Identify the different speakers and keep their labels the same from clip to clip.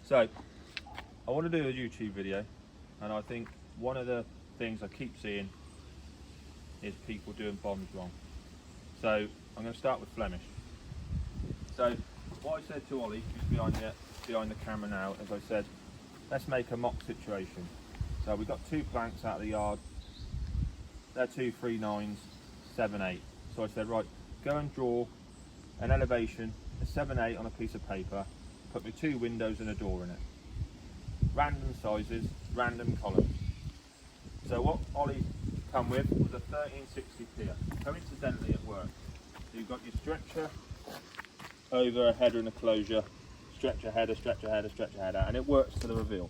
Speaker 1: So I want to do a YouTube video, and I think one of the things I keep seeing is people doing bonds wrong. So I'm going to start with Flemish. So what I said to Ollie, who's behind the camera now, as I said, let's make a mock situation. So we've got 2 planks out of the yard. They're 2 3/9s, 7/8. So I said, right, go and draw an elevation, a 7/8 on a piece of paper, put me 2 windows and a door in it. Random sizes, random columns. So what Ollie come with was a 1360 pier. Coincidentally it worked. So you've got your stretcher over a header and a closure, stretcher header, stretcher header, stretcher header, and it works to the reveal.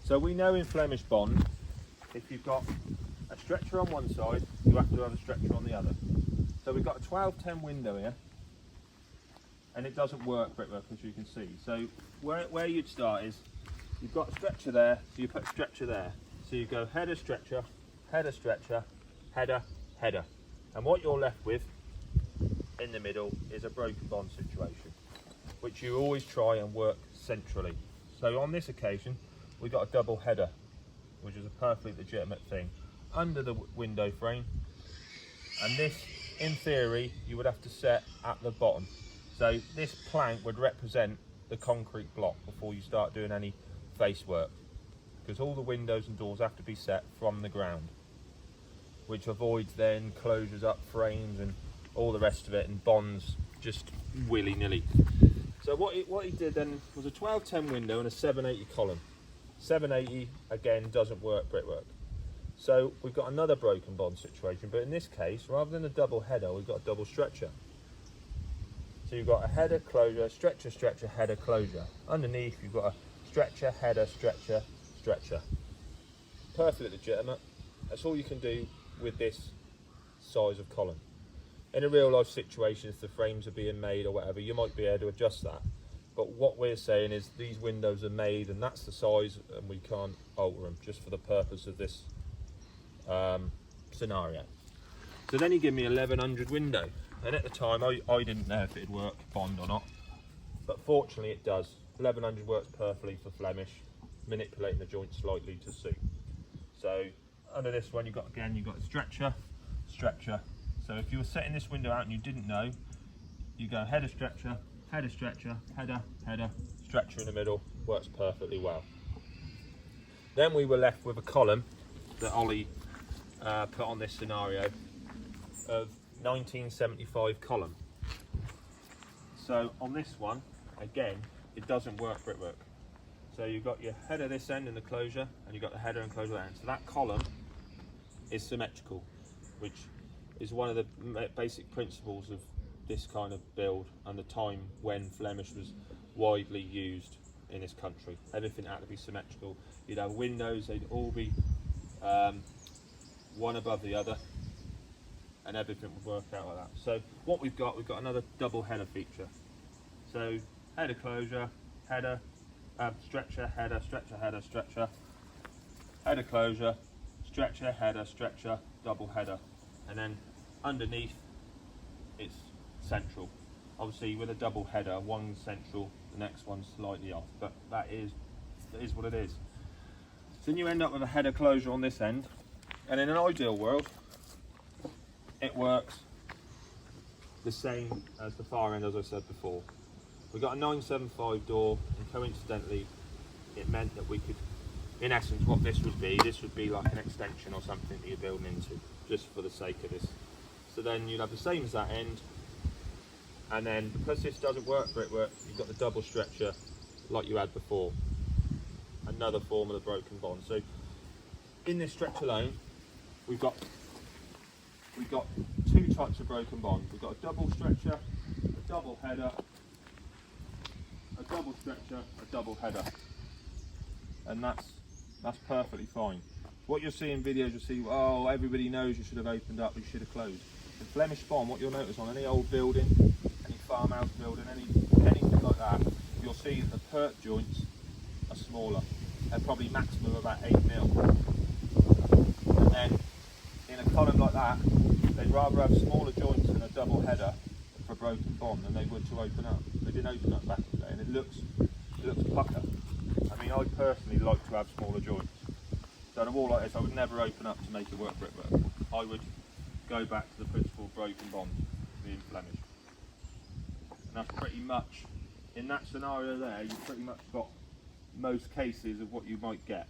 Speaker 1: So we know in Flemish Bond, if you've got a stretcher on one side, you have to have a stretcher on the other. So we've got a 1210 window here, and it doesn't work brickwork, as you can see. So where you'd start is, you've got a stretcher there, so you put a stretcher there. So you go header, stretcher, header, stretcher, header, header. And what you're left with in the middle is a broken bond situation, which you always try and work centrally. So on this occasion, we got a double header, which is a perfectly legitimate thing, under the window frame. And this, in theory, you would have to set at the bottom. So this plank would represent the concrete block before you start doing any face work, because all the windows and doors have to be set from the ground, which avoids then closures up frames and all the rest of it, and bonds just willy-nilly. So what he did then was a 1210 window and a 780 column. 780 again doesn't work brickwork. So we've got another broken bond situation, but in this case, rather than a double header, we've got a double stretcher. So you've got a header, closure, stretcher, stretcher, header, closure. Underneath you've got a stretcher, header, stretcher, stretcher. Perfectly legitimate. That's all you can do with this size of column. In a real life situation, if the frames are being made or whatever, you might be able to adjust that. But what we're saying is these windows are made and that's the size, and we can't alter them just for the purpose of this scenario. So then he gave me 1100 window, and at the time I didn't know if it'd work bond or not, but fortunately it does. 1100 works perfectly for Flemish, manipulating the joint slightly to suit. So under this one you've got a stretcher, stretcher. So if you were setting this window out and you didn't know, you go header, stretcher, header, stretcher, header, header, stretcher in the middle, works perfectly well. Then we were left with a column that Ollie put on this scenario of 1975 column. So on this one, again, it doesn't work brickwork. So you've got your header this end and the closure, and you've got the header and closure that end. So that column is symmetrical, which is one of the basic principles of this kind of build and the time when Flemish was widely used in this country. Everything had to be symmetrical. You'd have windows, they'd all be one above the other, and everything would work out like that. So what we've got another double header feature. So header, closure, header, stretcher, header, stretcher, header, stretcher, header, closure, stretcher, header, stretcher, double header. And then underneath it's central. Obviously with a double header, one's central, the next one's slightly off, but that is what it is. So then you end up with a header closure on this end, and in an ideal world it works the same as the far end, as I said before. We've got a 975 door, and coincidentally it meant that we could, in essence what this would be like an extension or something that you're building into, just for the sake of this. So then you'd have the same as that end, and then because this doesn't work brickwork, you've got the double stretcher like you had before, another form of the broken bond. So in this stretch alone we've got 2 types of broken bond. We've got a double stretcher, a double header, a double stretcher, a double header, and that's perfectly fine. What you'll see in videos, you'll see, oh, everybody knows you should have opened up, you should have closed. In Flemish Bond, what you'll notice on any old building, any farmhouse building, anything like that, you'll see that the perk joints are smaller. They're probably maximum about 8mm. And then in a column like that, they'd rather have smaller joints in a double header for broken bond than they would to open up. They didn't open up back in the day, and it looks it looks pucker. I mean, I personally like to have smaller joints. So in a wall like this, I would never open up to make it work brickwork. I would go back to the principle of broken bond, being Flemish. And that's pretty much, in that scenario there, you've pretty much got most cases of what you might get.